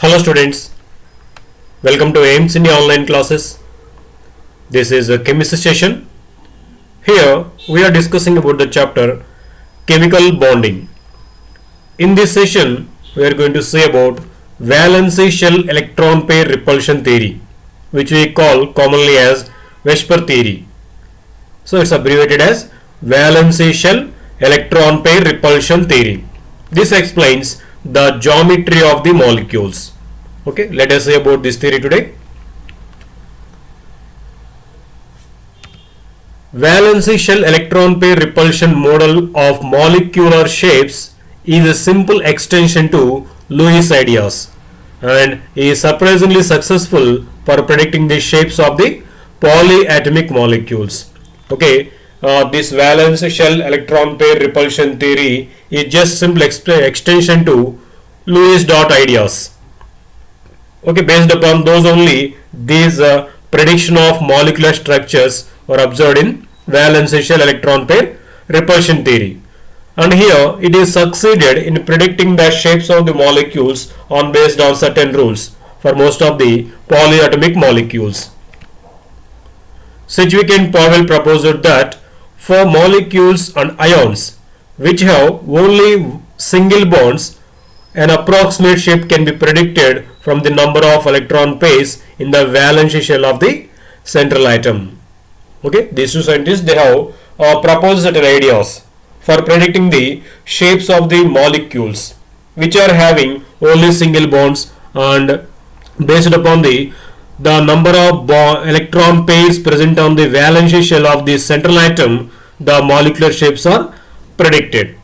Hello students, welcome to AIMS India online classes. This is a chemistry session. Here we are discussing about the chapter chemical bonding. In this session we are going to say about valency shell electron pair repulsion theory, which we call commonly as Vesper theory. So it's abbreviated as valency shell electron pair repulsion theory. This explains the geometry of the molecules. Okay, let us say about this theory today. Valency shell electron pair repulsion model of molecular shapes is a simple extension to Lewis ideas and is surprisingly successful for predicting the shapes of the polyatomic molecules. Okay, this valence shell electron pair repulsion theory is just simple extension to Lewis dot ideas. Okay, based upon those only these prediction of molecular structures were observed in valence shell electron pair repulsion theory, and here it is succeeded in predicting the shapes of the molecules on based on certain rules for most of the polyatomic molecules. Sedgwick and Powell proposed that for molecules and ions which have only single bonds, an approximate shape can be predicted from the number of electron pairs in the valence shell of the central atom. Okay, these two scientists, they have proposed certain ideas for predicting the shapes of the molecules which are having only single bonds, and based upon the number of electron pairs present on the valence shell of the central atom, the molecular shapes are predicted.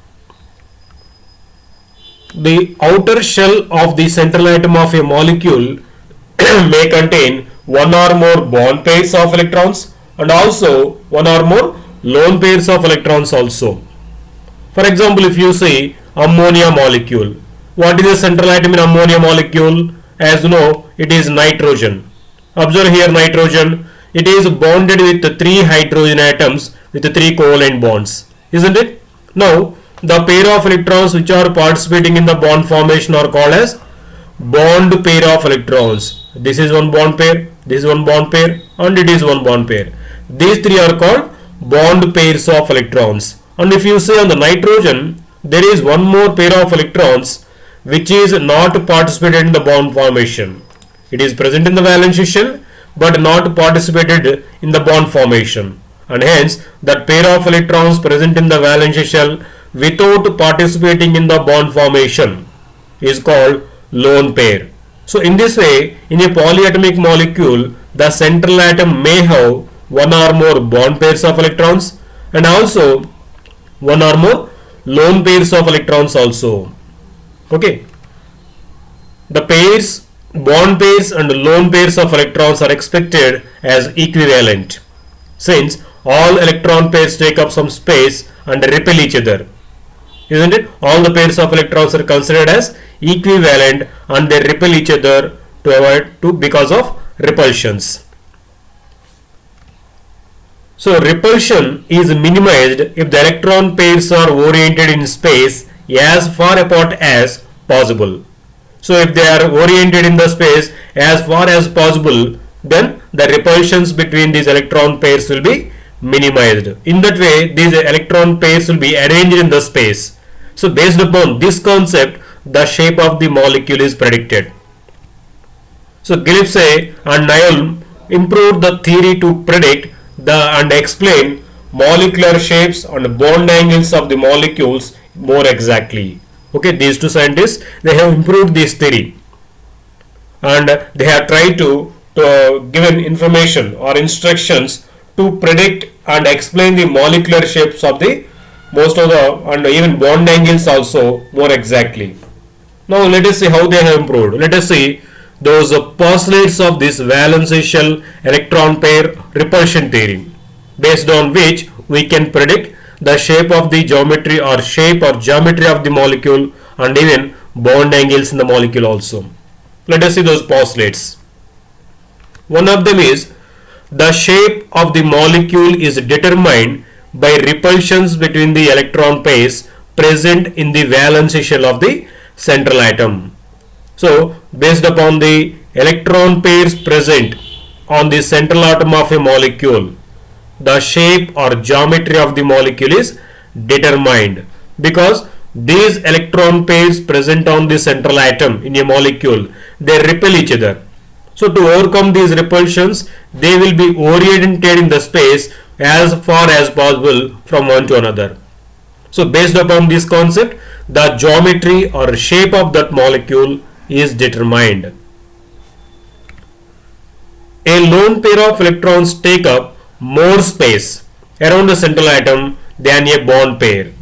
The outer shell of the central atom of a molecule may contain one or more bond pairs of electrons and also one or more lone pairs of electrons also. For example, if you see ammonia molecule, what is the central atom in ammonia molecule? As you know, it is nitrogen. Observe here nitrogen, it is bonded with 3 hydrogen atoms with 3 covalent bonds, isn't it? Now, the pair of electrons which are participating in the bond formation are called as bond pair of electrons. This is one bond pair, this is one bond pair, and it is one bond pair. These three are called bond pairs of electrons. And if you say on the nitrogen, there is one more pair of electrons which is not participated in the bond formation. It is present in the valence shell but not participated in the bond formation, and hence that pair of electrons present in the valence shell without participating in the bond formation is called lone pair. So in this way, in a polyatomic molecule, the central atom may have one or more bond pairs of electrons and also one or more lone pairs of electrons also. Okay, the pairs, bond pairs and lone pairs of electrons are expected as equivalent, since all electron pairs take up some space and repel each other, isn't it? All the pairs of electrons are considered as equivalent and they repel each other because of repulsions. So repulsion is minimized if the electron pairs are oriented in space as far apart as possible. So if they are oriented in the space as far as possible, then the repulsions between these electron pairs will be minimized. In that way, these electron pairs will be arranged in the space. So based upon this concept, the shape of the molecule is predicted. So Gillespie and Nyon improved the theory to predict and explain molecular shapes and bond angles of the molecules more exactly. Okay, these two scientists, they have improved this theory and they have tried to given information or instructions to predict and explain the molecular shapes of the most of the and even bond angles also more exactly. Now let us see how they have improved. Let us see those postulates of this valence shell electron pair repulsion theory, based on which we can predict the shape of the geometry or geometry of the molecule and even bond angles in the molecule also. Let us see those postulates. One of them is the shape of the molecule is determined by repulsions between the electron pairs present in the valence shell of the central atom. So based upon the electron pairs present on the central atom of a molecule, the shape or geometry of the molecule is determined, because these electron pairs present on the central atom in a molecule, they repel each other. So to overcome these repulsions, they will be oriented in the space as far as possible from one to another. So based upon this concept, the geometry or shape of that molecule is determined. A lone pair of electrons take up more space around the central atom than a bond pair.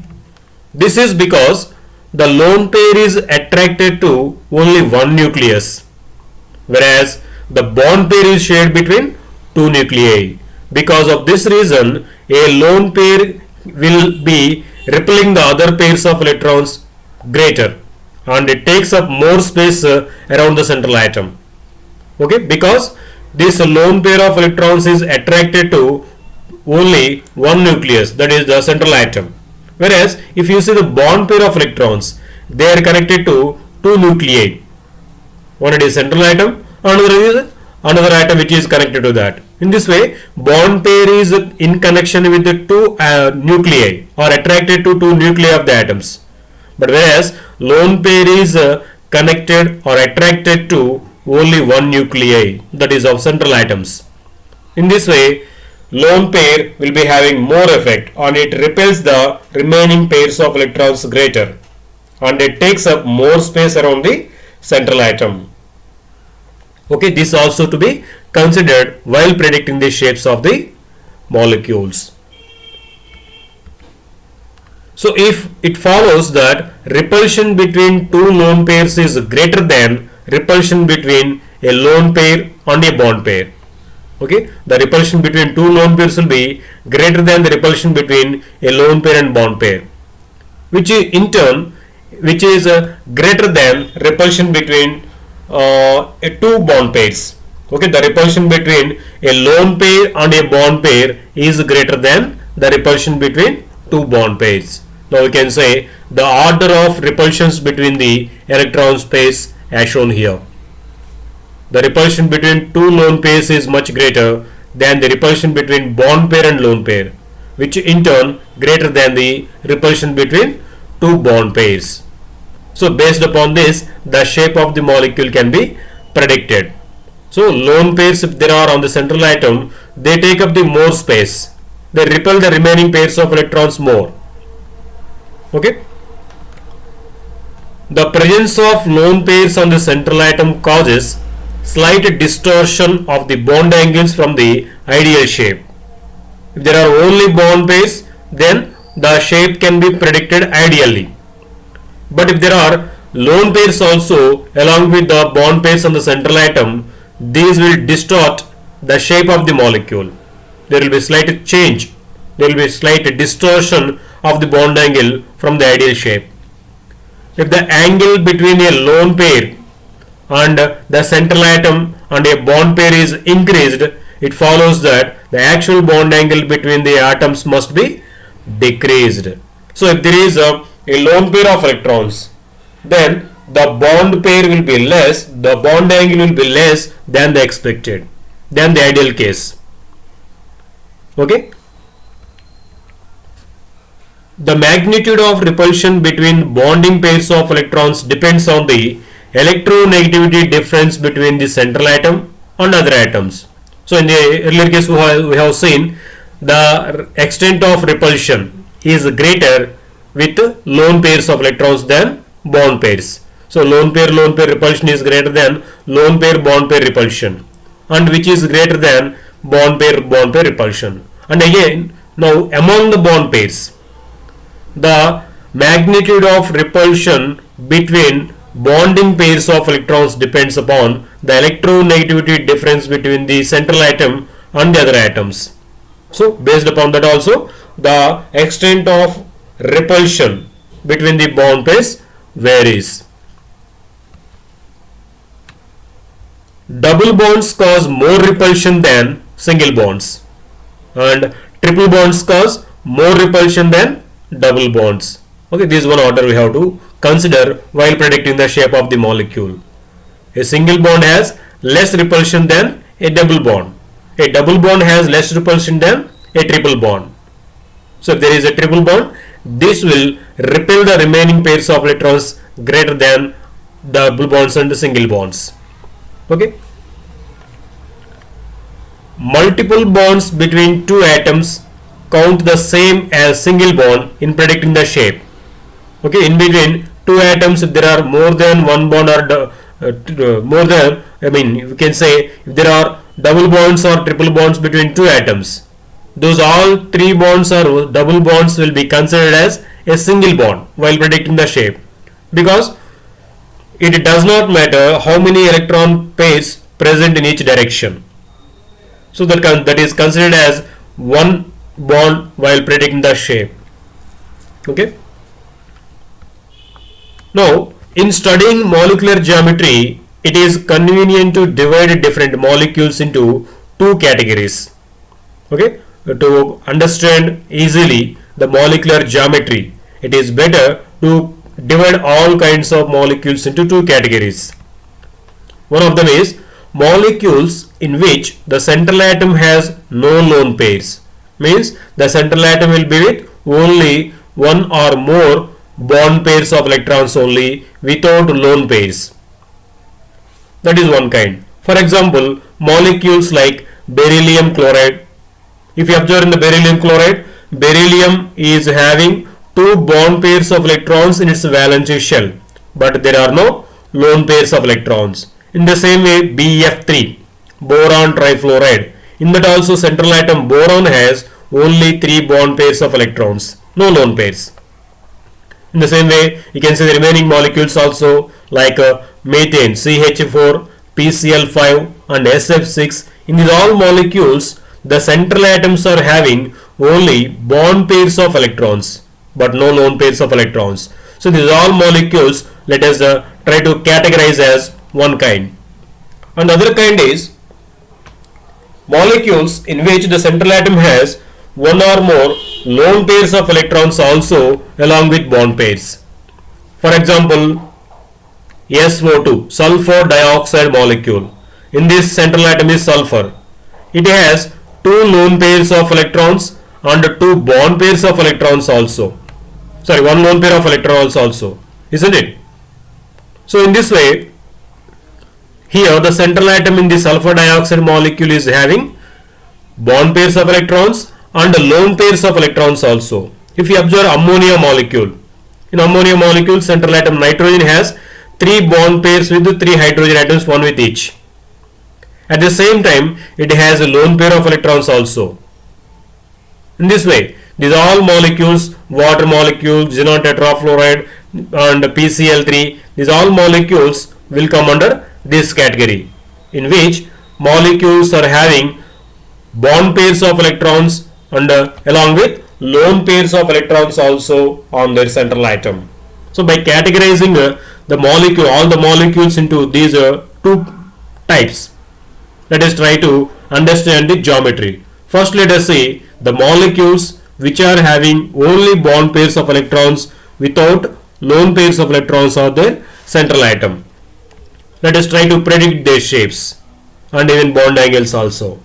This is because the lone pair is attracted to only one nucleus, whereas the bond pair is shared between two nuclei. Because of this reason, a lone pair will be repelling the other pairs of electrons greater, and it takes up more space around the central atom. Okay, because this lone pair of electrons is attracted to only one nucleus, that is the central atom. Whereas if you see the bond pair of electrons, they are connected to two nuclei. One it is central atom, another is another atom which is connected to that. In this way, bond pair is in connection with the two nuclei, or attracted to two nuclei of the atoms. But whereas lone pair is connected or attracted to only one nuclei, that is of central atoms. In this way, lone pair will be having more effect, and it repels the remaining pairs of electrons greater, and it takes up more space around the central atom. Okay, this also to be considered while predicting the shapes of the molecules. So if it follows that repulsion between two lone pairs is greater than repulsion between a lone pair and a bond pair, okay, the repulsion between two lone pairs will be greater than the repulsion between a lone pair and bond pair, which in turn is greater than repulsion between two bond pairs. Okay, the repulsion between a lone pair and a bond pair is greater than the repulsion between two bond pairs. Now we can say the order of repulsions between the electron pairs as shown here. The repulsion between two lone pairs is much greater than the repulsion between bond pair and lone pair, which in turn greater than the repulsion between two bond pairs. So based upon this, the shape of the molecule can be predicted. So lone pairs, if there are on the central atom, they take up the more space. They repel the remaining pairs of electrons more. Okay. The presence of lone pairs on the central atom causes slight distortion of the bond angles from the ideal shape. If there are only bond pairs, then the shape can be predicted ideally. But if there are lone pairs also along with the bond pairs on the central atom, these will distort the shape of the molecule. There will be slight change. There will be slight distortion of the bond angle from the ideal shape. If the angle between a lone pair and the central atom and a bond pair is increased, it follows that the actual bond angle between the atoms must be decreased. So if there is a lone pair of electrons, then the bond pair will be less, the bond angle will be less than the expected, than the ideal case. Okay. The magnitude of repulsion between bonding pairs of electrons depends on the electronegativity difference between the central atom and other atoms. So in the earlier case we have seen the extent of repulsion is greater with lone pairs of electrons than bond pairs. So lone pair repulsion is greater than lone pair bond pair repulsion, and which is greater than bond pair repulsion. And again, now among the bond pairs, the magnitude of repulsion between bonding pairs of electrons depends upon the electronegativity difference between the central atom and the other atoms. So based upon that also, the extent of repulsion between the bond pairs varies. Double bonds cause more repulsion than single bonds, and triple bonds cause more repulsion than double bonds. Okay, this is one order we have to consider while predicting the shape of the molecule. A single bond has less repulsion than a double bond. A double bond has less repulsion than a triple bond. So if there is a triple bond, this will repel the remaining pairs of electrons greater than the double bonds and the single bonds. Okay. Multiple bonds between two atoms count the same as single bond in predicting the shape. Okay, in between two atoms, if there are more than one bond or more than, you can say if there are double bonds or triple bonds between two atoms, those all three bonds or double bonds will be considered as a single bond while predicting the shape, because it does not matter how many electron pairs present in each direction. So that is considered as one bond while predicting the shape. Okay. Now, in studying molecular geometry, it is convenient to divide different molecules into two categories. Okay, to understand easily the molecular geometry, it is better to divide all kinds of molecules into two categories. One of them is molecules in which the central atom has no lone pairs. Means the central atom will be with only one or more bond pairs of electrons only without lone pairs. That is one kind. For example, molecules like beryllium chloride. If you observe in the beryllium chloride, beryllium is having two bond pairs of electrons in its valence shell, but there are no lone pairs of electrons. In the same way, BF3, boron trifluoride, in that also central atom boron has only three bond pairs of electrons, no lone pairs. In the same way, you can see the remaining molecules also like methane, CH4, PCl5 and SF6. In these all molecules, the central atoms are having only bond pairs of electrons but no lone pairs of electrons. So these all molecules, let us try to categorize as one kind. Another kind is molecules in which the central atom has one or more lone pairs of electrons also along with bond pairs. For example, SO2, sulfur dioxide molecule. In this central atom is sulfur. It has two lone pairs of electrons and two bond pairs of electrons also. Sorry, one lone pair of electrons also, isn't it? So in this way, here the central atom in the sulfur dioxide molecule is having bond pairs of electrons and lone pairs of electrons also. If you observe ammonia molecule, in ammonia molecule central atom nitrogen has three bond pairs with three hydrogen atoms, one with each. At the same time, it has a lone pair of electrons also. In this way, these all molecules, water molecule, xenon tetrafluoride and PCl3, these all molecules will come under this category, in which molecules are having bond pairs of electrons and along with lone pairs of electrons also on their central atom. So by categorizing the molecule, all the molecules into these two types, let us try to understand the geometry. First, let us see the molecules which are having only bond pairs of electrons without lone pairs of electrons on their central atom. Let us try to predict their shapes and even bond angles also.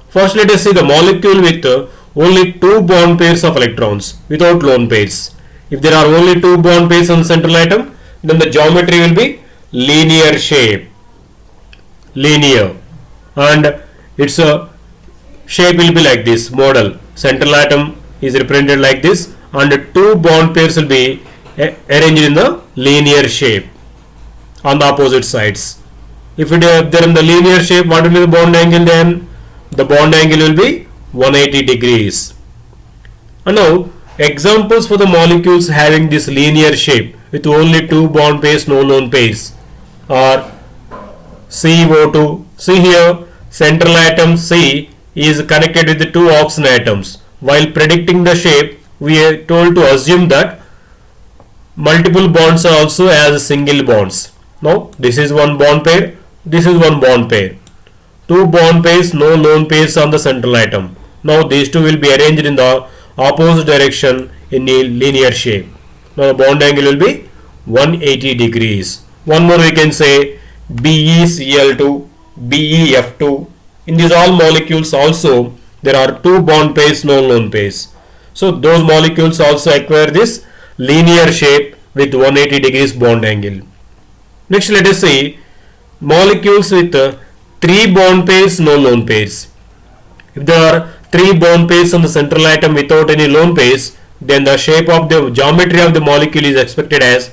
First, let us see the molecule with only two bond pairs of electrons without lone pairs. If there are only two bond pairs on the central atom, then the geometry will be linear shape. Linear. And its shape will be like this model. Central atom is represented like this and two bond pairs will be arranged in the linear shape on the opposite sides. If they are in the linear shape, what will be the bond angle then? The bond angle will be 180 degrees. And now examples for the molecules having this linear shape with only two bond pairs, no lone pairs are CO2. See here, central atom C is connected with the two oxygen atoms. While predicting the shape, we are told to assume that multiple bonds are also as single bonds. Now this is one bond pair, this is one bond pair. Two bond pairs, no lone pairs on the central atom. Now these two will be arranged in the opposite direction in a linear shape. Now the bond angle will be 180 degrees. One more we can say BeCl2, BeF2. In these all molecules also there are two bond pairs, no lone pairs. So those molecules also acquire this linear shape with 180 degrees bond angle. Next, let us see molecules with three bond pairs, no lone pairs. If there are three bond pairs on the central atom without any lone pairs, then the shape of the geometry of the molecule is expected as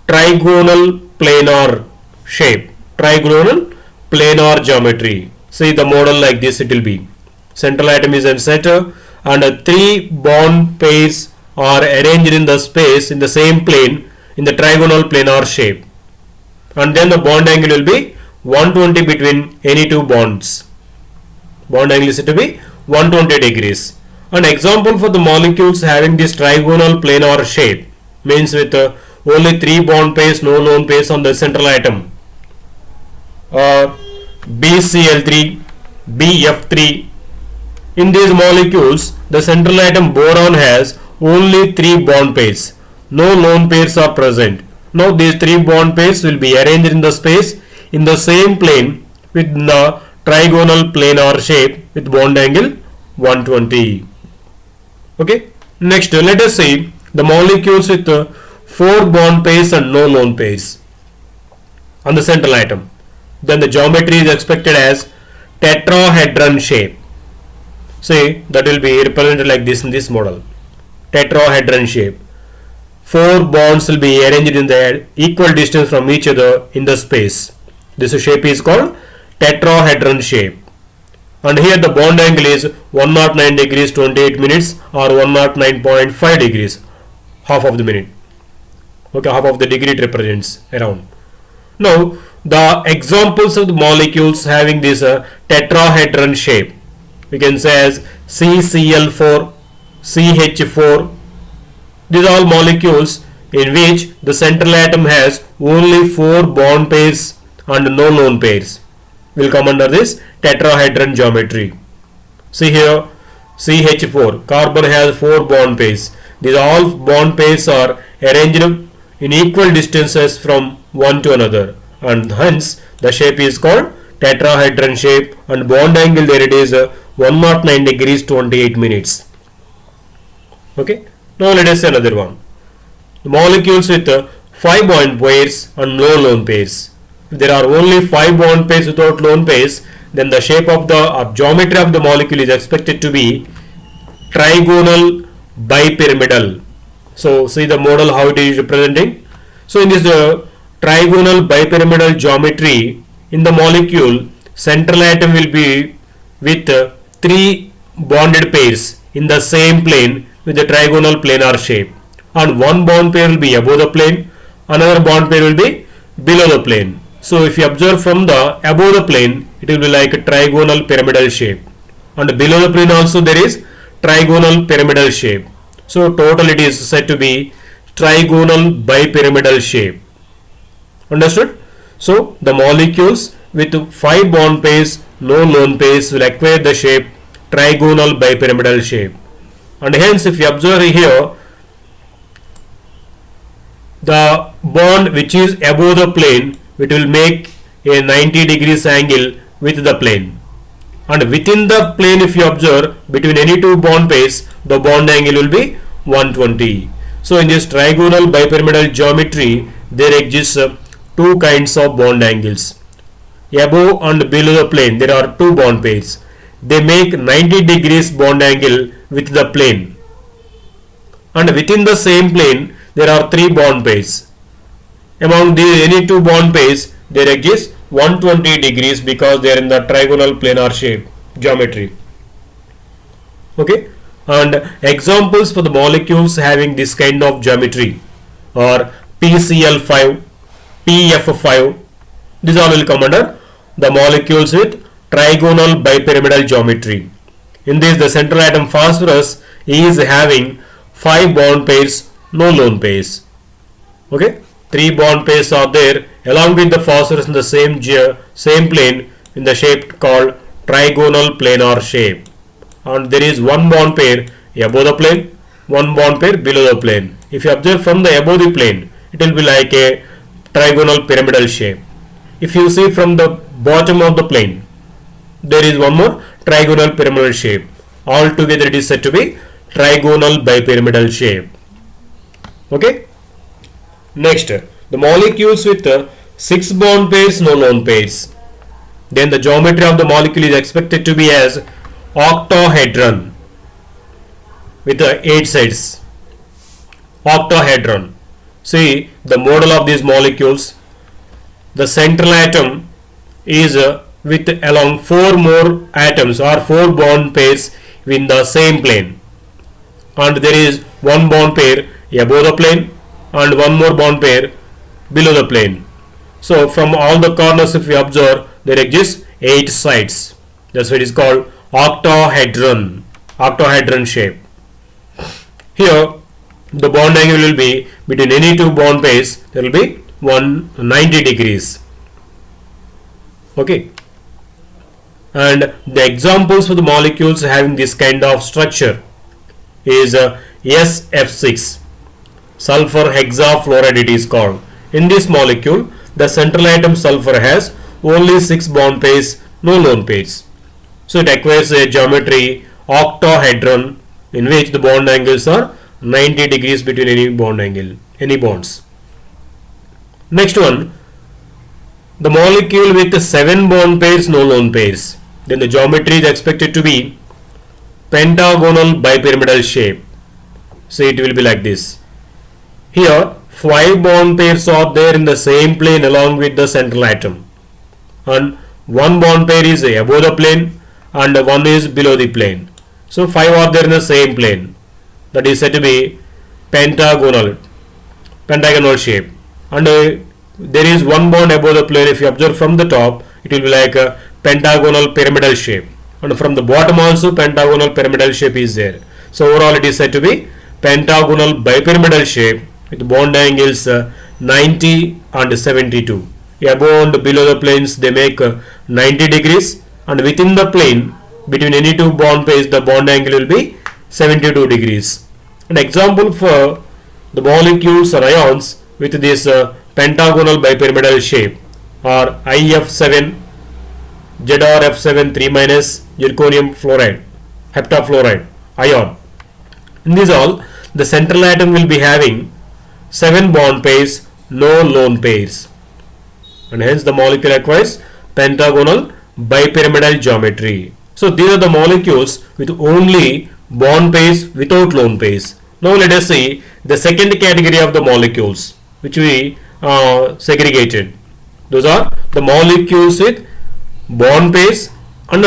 trigonal planar shape. Trigonal planar geometry. See the model like this it will be. Central atom is in center and three bond pairs are arranged in the space in the same plane in the trigonal planar shape. And then the bond angle will be 120 between any two bonds. Bond angle is said to be 120 degrees. An example for the molecules having this trigonal planar shape means with only three bond pairs, no lone pairs on the central atom. BCl3, BF3. In these molecules, the central atom boron has only three bond pairs. No lone pairs are present. Now these three bond pairs will be arranged in the space in the same plane with the trigonal planar shape with bond angle 120. Okay. Next, let us see the molecules with four bond pairs and no lone pairs on the central atom. Then the geometry is expected as tetrahedron shape. See, that will be represented like this in this model. Tetrahedron shape. Four bonds will be arranged in the equal distance from each other in the space. This shape is called tetrahedron shape. And here the bond angle is 109 degrees 28 minutes or 109.5 degrees, half of the minute. Okay, half of the degree it represents around. Now, the examples of the molecules having this tetrahedron shape, we can say as CCl4, CH4. These are all molecules in which the central atom has only four bond pairs and no lone pairs. Will come under this tetrahedron geometry. See here, CH4, carbon has four bond pairs. These all bond pairs are arranged in equal distances from one to another, and hence the shape is called tetrahedron shape, and bond angle there it is 109 degrees 28 minutes. Okay. Now let us see another one. The molecules with 5 bond pairs and no lone pairs. If there are only 5 bond pairs without lone pairs, then the shape of the geometry of the molecule is expected to be trigonal bipyramidal. So see the model how it is representing. So in this trigonal bipyramidal geometry, in the molecule central atom will be with 3 bonded pairs in the same plane with the trigonal planar shape, and one bond pair will be above the plane, another bond pair will be below the plane. So if you observe from the above the plane, it will be like a trigonal pyramidal shape, and below the plane also there is trigonal pyramidal shape. So total it is said to be trigonal bipyramidal shape. Understood? So the molecules with 5 bond pairs, no lone pairs will acquire the shape trigonal bipyramidal shape. And hence if you observe here, the bond which is above the plane, it will make a 90 degrees angle with the plane, and within the plane if you observe between any two bond pairs, the bond angle will be 120. So in this trigonal bipyramidal geometry there exists two kinds of bond angles. Above and below the plane there are two bond pairs. They make 90 degrees bond angle with the plane, and within the same plane there are 3 bond pairs. Among the any two bond pairs there exists 120 degrees because they are in the trigonal planar shape geometry. Okay, and examples for the molecules having this kind of geometry are PCl5, PF5. These all will come under the molecules with trigonal bipyramidal geometry. In this, the central atom phosphorus is having 5 bond pairs, no lone pairs. Okay, 3 bond pairs are there along with the phosphorus in the same plane in the shape called trigonal planar shape, and there is 1 bond pair above the plane, 1 bond pair below the plane. If you observe from the above the plane, it will be like a trigonal pyramidal shape. if you see from the bottom of the plane, there is one more trigonal pyramidal shape. Altogether it is said to be trigonal bipyramidal shape. Okay. Next, the molecules with 6 bond pairs, no lone pairs. Then the geometry of the molecule is expected to be as octahedron with 8 sides. Octahedron. See the model of these molecules. The central atom is with along 4 more atoms or 4 bond pairs in the same plane, and there is one bond pair above the plane and one more bond pair below the plane. So from all the corners, if we observe, there exists 8 sides. That's why it is called octahedron. Octahedron shape. Here the bond angle will be between any 2 bond pairs, there will be 190 degrees. Okay. And the examples for the molecules having this kind of structure is SF6, sulfur hexafluoride it is called. In this molecule, the central atom sulfur has only 6 bond pairs, no lone pairs. So it acquires a geometry octahedron in which the bond angles are 90 degrees between any bond angle, any bonds. Next one, the molecule with 7 bond pairs, no lone pairs. Then the geometry is expected to be pentagonal bipyramidal shape. So it will be like this. Here 5 bond pairs are there in the same plane along with the central atom, and one bond pair is above the plane and one is below the plane. So 5 are there in the same plane. That is said to be pentagonal shape, and there is one bond above the plane. If you observe from the top, it will be like a pentagonal pyramidal shape, and from the bottom also pentagonal pyramidal shape is there. So overall it is said to be pentagonal bipyramidal shape with bond angles 90 and 72. Above and below the planes they make 90 degrees, and within the plane between any 2 bond pairs the bond angle will be 72 degrees. An example for the molecules or ions with this pentagonal bipyramidal shape are IF7, ZrF7 3 minus zirconium fluoride, heptafluoride ion. In this all, the central atom will be having 7 bond pairs, no lone pairs, and hence the molecule acquires pentagonal bipyramidal geometry. So these are the molecules with only bond pairs without lone pairs. Now let us see the second category of the molecules which we segregated. Those are the molecules with bond pairs and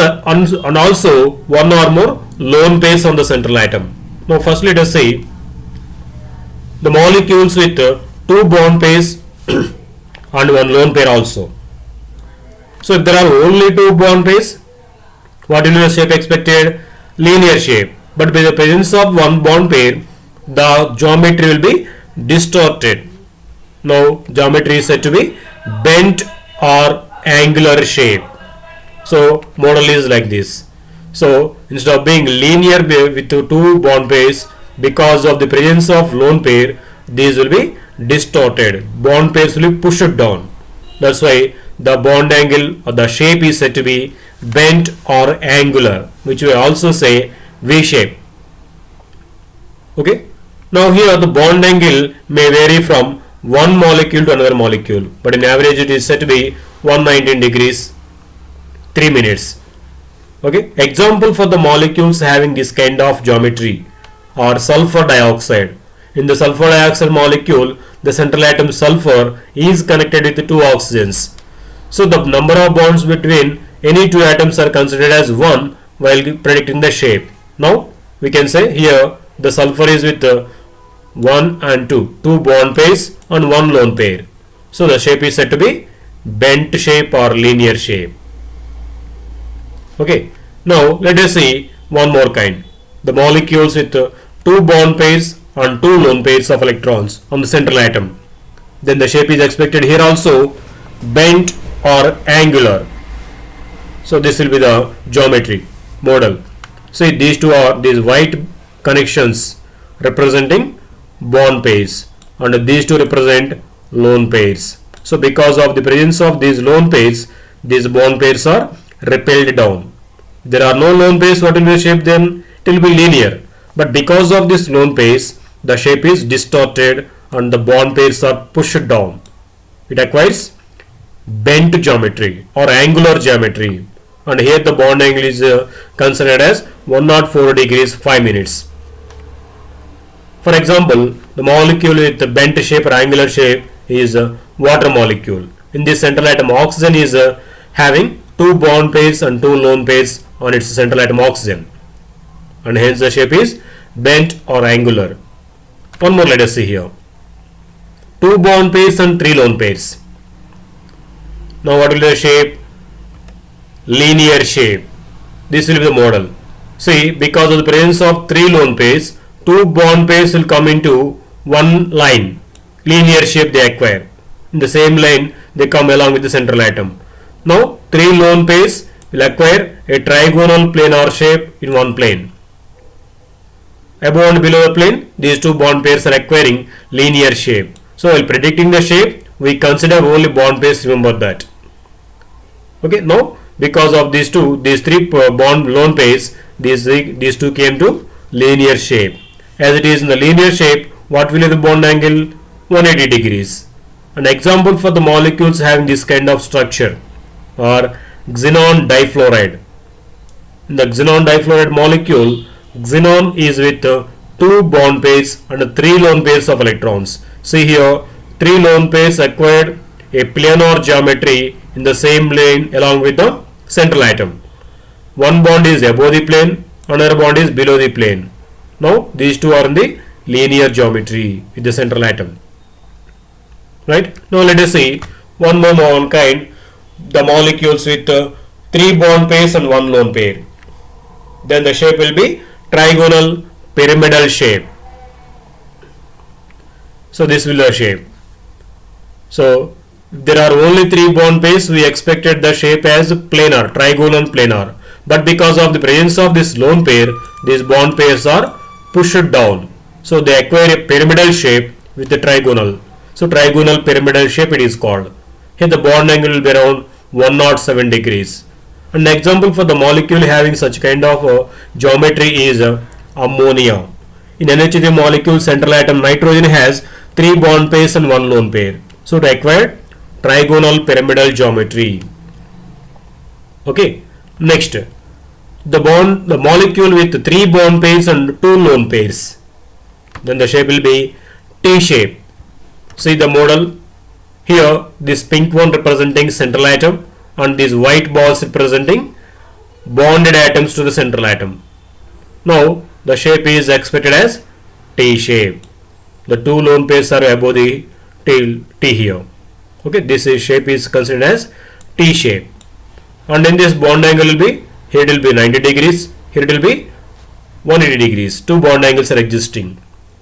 also one or more lone pairs on the central atom. Now first let us see the molecules with 2 bond pairs and one lone pair also. So if there are only 2 bond pairs, what will be the shape expected? Linear shape. But by the presence of one bond pair, the geometry will be distorted. Now geometry is said to be bent or angular shape. So model is like this. So instead of being linear with 2 bond pairs, because of the presence of lone pair, these will be distorted. Bond pairs will be pushed down. That's why the bond angle or the shape is said to be bent or angular, which we also say V shape. Okay. Now here the bond angle may vary from one molecule to another molecule, but in average it is said to be 119 degrees 3 minutes. Okay. Example for the molecules having this kind of geometry are sulfur dioxide. In the sulfur dioxide molecule, the central atom sulfur is connected with 2 oxygens. So the number of bonds between any 2 atoms are considered as 1 while predicting the shape. Now we can say here the sulfur is with 1 and 2 bond pairs and 1 lone pair. So the shape is said to be bent shape or linear shape. Okay. Now let us see one more kind. The molecules with 2 bond pairs and 2 lone pairs of electrons on the central atom. Then the shape is expected here also bent or angular. So this will be the geometry model. See, these two are these white connections representing bond pairs, and these two represent lone pairs. So because of the presence of these lone pairs, these bond pairs are repelled down. There are no lone pairs, what will be the shape then? It will be linear. But because of this lone pairs, the shape is distorted and the bond pairs are pushed down. It acquires bent geometry or angular geometry, and here the bond angle is considered as 104 degrees 5 minutes. For example, the molecule with the bent shape or angular shape is a water molecule. In this central atom, oxygen is having two bond pairs and two lone pairs on its central atom oxygen, and hence the shape is bent or angular. One more, let us see here. Two bond pairs and three lone pairs. Now what will be the shape? Linear shape. This will be the model. See, because of the presence of three lone pairs, two bond pairs will come into one line. Linear shape they acquire. In the same line they come along with the central atom. Now three lone pairs will acquire a trigonal planar shape in one plane. Above and below the plane, these two bond pairs are acquiring linear shape. So while predicting the shape, we consider only bond pairs, remember that. Okay, now because of these three bond lone pairs, these two came to linear shape. As it is in the linear shape, what will be the bond angle? 180 degrees. An example for the molecules having this kind of structure are xenon difluoride. In the xenon difluoride molecule, xenon is with two bond pairs and three lone pairs of electrons. See here, three lone pairs acquired a planar geometry in the same plane along with the central atom. One bond is above the plane, another bond is below the plane. Now these two are in the linear geometry with the central atom. Right? Now let us see one more kind, the molecules with three bond pairs and one lone pair. Then the shape will be trigonal pyramidal shape. So this will be the shape. So there are only three bond pairs, we expected the shape as planar, trigonal planar. But because of the presence of this lone pair, these bond pairs are pushed down. So they acquire a pyramidal shape with the trigonal. So trigonal pyramidal shape it is called. Here the bond angle will be around 107 degrees. An example for the molecule having such kind of geometry is ammonia. In NH3 molecule, central atom nitrogen has three bond pairs and one lone pair. So it acquired trigonal pyramidal geometry. Okay. Next, the molecule with three bond pairs and two lone pairs. Then the shape will be T shape. See the model here. This pink one representing central atom and these white balls representing bonded atoms to the central atom. Now the shape is expected as T shape. The two lone pairs are above the T here. Okay, this shape is considered as T shape. And in this bond angle will be, here it will be 90 degrees, here it will be 180 degrees. Two bond angles are existing.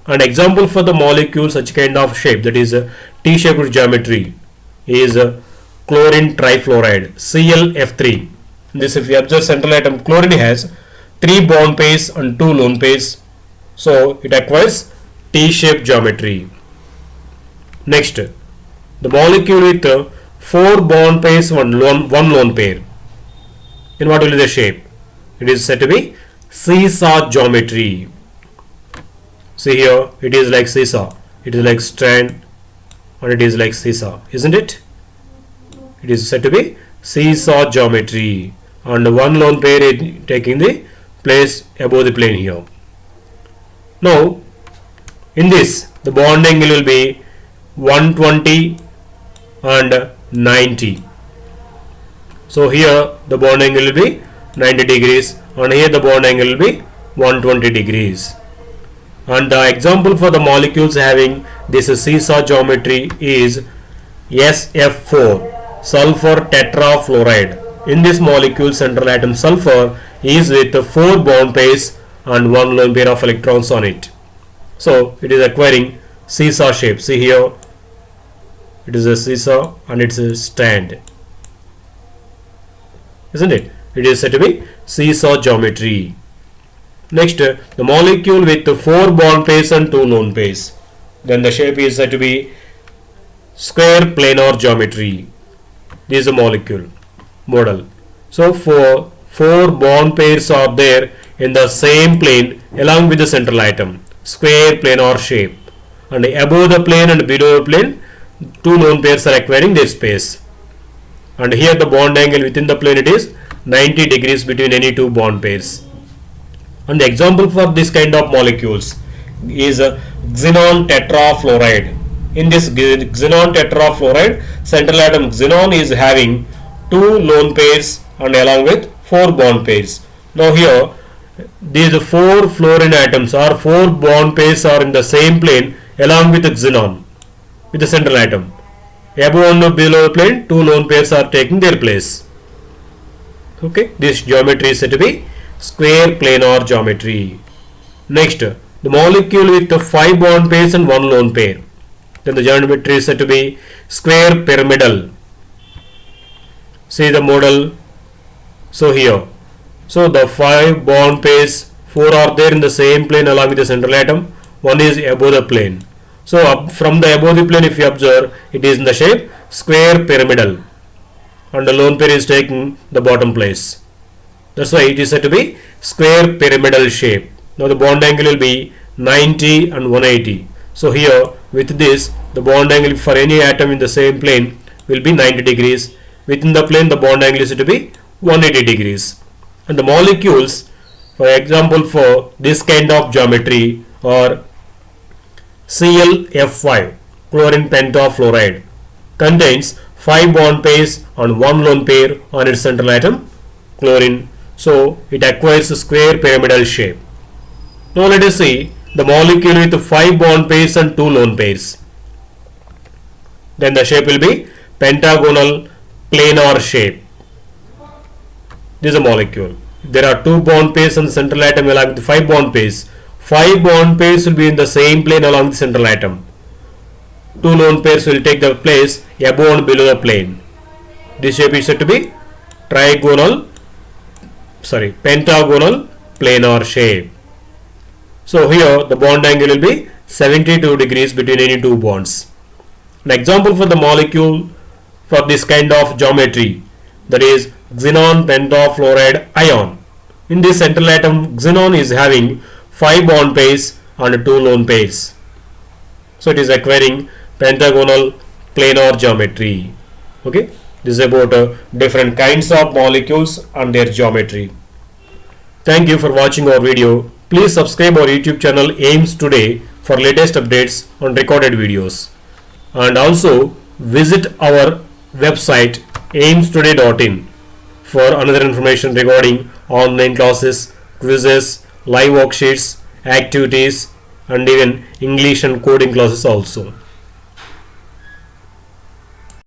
An example for the molecule such kind of shape, that is T-shaped geometry, is chlorine trifluoride, ClF3. This, if you observe central atom, chlorine has three bond pairs and two lone pairs. So it acquires T-shaped geometry. Next, the molecule with four bond pairs and one lone pair. In what will be the shape? It is said to be seesaw geometry. See here, it is like seesaw. It is like strand and it is like seesaw, isn't it? It is said to be seesaw geometry, and one lone pair is taking the place above the plane here. Now, in this, the bond angle will be 120 and 90. So here the bond angle will be 90 degrees and here the bond angle will be 120 degrees. And the example for the molecules having this seesaw geometry is SF4, sulfur tetrafluoride. In this molecule, central atom sulfur is with 4 bond pairs and 1 lone pair of electrons on it. So it is acquiring seesaw shape. See here, it is a seesaw and it's a stand, isn't it? It is said to be seesaw geometry. Next, the molecule with 4 bond pairs and 2 lone pairs. Then the shape is said to be square planar geometry. This is a molecule model. So four bond pairs are there in the same plane along with the central atom, square planar shape, and above the plane and below the plane two lone pairs are acquiring their space, and here the bond angle within the plane it is 90 degrees between any two bond pairs. And the example for this kind of molecules is xenon tetrafluoride. In this xenon tetrafluoride, central atom xenon is having two lone pairs and along with four bond pairs. Now here these four fluorine atoms or four bond pairs are in the same plane along with the xenon with the central atom. Above and below the plane two lone pairs are taking their place. Okay, this geometry is said to be square planar geometry. Next, the molecule with the 5 bond pairs and 1 lone pair. Then the geometry is said to be square pyramidal. See the model. So here, so the 5 bond pairs, 4 are there in the same plane along with the central atom. One is above the plane. So from the above the plane, if you observe, it is in the shape square pyramidal, and the lone pair is taking the bottom place. That's why it is said to be square pyramidal shape. Now the bond angle will be 90 and 180. So here with this, the bond angle for any atom in the same plane will be 90 degrees. Within the plane, the bond angle is said to be 180 degrees. And the molecules, for example, for this kind of geometry are ClF5, chlorine pentafluoride, contains 5 bond pairs and 1 lone pair on its central atom, chlorine. So it acquires a square pyramidal shape. Now let us see the molecule with 5 bond pairs and 2 lone pairs. Then the shape will be pentagonal planar shape. This is a molecule. There are 2 bond pairs on the central atom along with 5 bond pairs. 5 bond pairs will be in the same plane along the central atom. 2 lone pairs will take the place above and below the plane. This shape is said to be pentagonal planar shape. So here the bond angle will be 72 degrees between any two bonds. An example for the molecule for this kind of geometry, that is xenon pentafluoride ion. In this central atom, xenon is having 5 bond pairs and 2 lone pairs. So it is acquiring pentagonal planar geometry. Okay, this is about different kinds of molecules and their geometry. Thank you for watching our video. Please subscribe our YouTube channel AIMS Today for latest updates on recorded videos. And also visit our website aimstoday.in for another information regarding online classes, quizzes, live worksheets, activities, and even English and coding classes also.